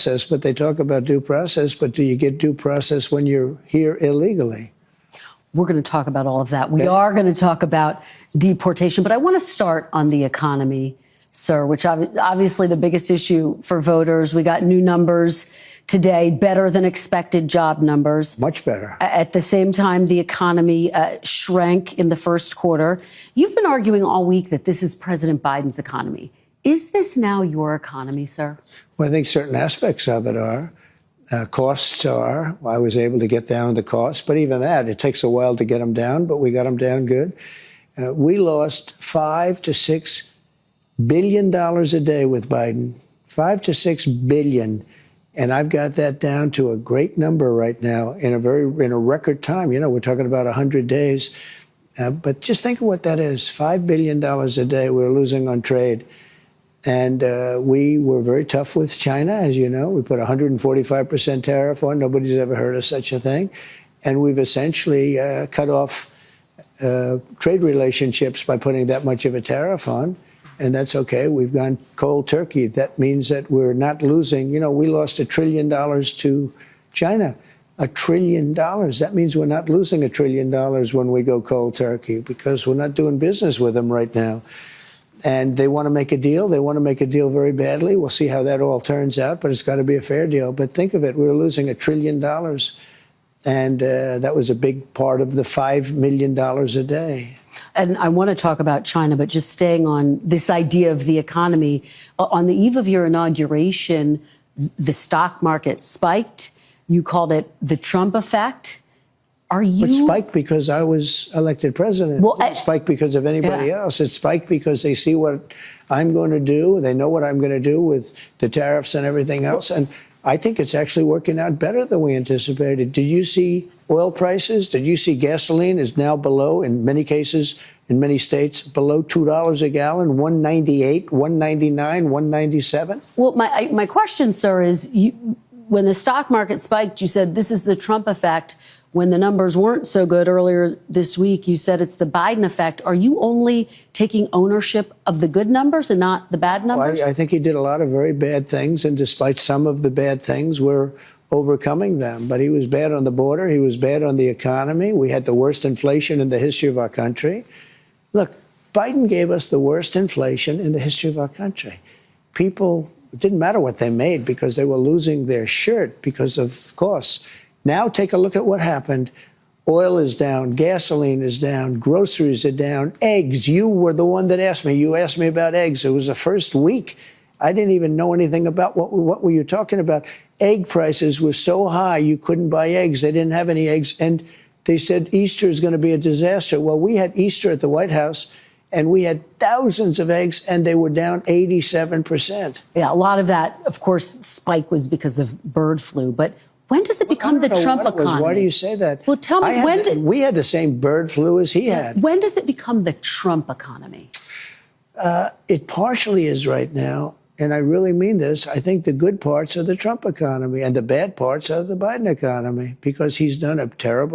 process, but they talk about due process. But do you get due process when you're here illegally? We're going to talk about all of that. We are going to talk about deportation, but I want to start on the economy, sir, which obviously the biggest issue for voters. We got new numbers today, better than expected job numbers. Much better. At the same time, the economy shrank in the first quarter. You've been arguing all week that this is President Biden's economy. Is this now your economy, sir? Well, I think certain aspects of it are. Costs are. I was able to get down the costs, but even that, it takes a while to get them down, but we got them down good. We lost $5 to $6 billion a day with Biden. $5 to $6 billion. And I've got that down to a great number right now in a record time. You know, we're talking about 100 days. But just think of what that is. $5 billion a day we're losing on trade. And we were very tough with China, as you know. We put 145% tariff on. Nobody's ever heard of such a thing. And we've essentially cut off trade relationships by putting that much of a tariff on. And that's okay. We've gone cold turkey. That means that we're not losing. You know, we lost $1 trillion to China. $1 trillion. That means we're not losing $1 trillion when we go cold turkey because we're not doing business with them right now. And they want to make a deal. They want to make a deal very badly. We'll see how that all turns out, but it's got to be a fair deal. But think of it. We were losing $1 trillion. And that was a big part of the $5 million a day. And I want to talk about China, but just staying on this idea of the economy. On the eve of your inauguration, the stock market spiked. You called it the Trump effect. It spiked because I was elected president. Well, it spiked because of anybody else. It spiked because they see what I'm going to do. They know what I'm going to do with the tariffs and everything else. And I think it's actually working out better than we anticipated. Did you see oil prices? Did you see gasoline is now below, in many cases, in many states, below $2 a gallon, $1.98, $1.99, $1.97? Well, my question, sir, is when the stock market spiked, you said this is the Trump effect. When the numbers weren't so good earlier this week, you said it's the Biden effect. Are you only taking ownership of the good numbers and not the bad numbers? Well, I think he did a lot of very bad things, and despite some of the bad things, we're overcoming them. But he was bad on the border. He was bad on the economy. We had the worst inflation in the history of our country. Look, Biden gave us the worst inflation in the history of our country. People, it didn't matter what they made because they were losing their shirt because of costs. Now take a look at what happened. Oil is down, gasoline is down, groceries are down, eggs. You were the one that asked me. You asked me about eggs. It was the first week. I didn't even know anything about what were you talking about. Egg prices were so high you couldn't buy eggs. They didn't have any eggs. And they said Easter is going to be a disaster. Well, we had Easter at the White House, and we had thousands of eggs, and they were down 87%. Yeah, a lot of that, of course, spike was because of bird flu. But when does it become the Trump economy? Why do you say that? Well, tell me, we had the same bird flu as he had. When does it become the Trump economy? It partially is right now, and I really mean this. I think the good parts are the Trump economy, and the bad parts are the Biden economy, because he's done a terrible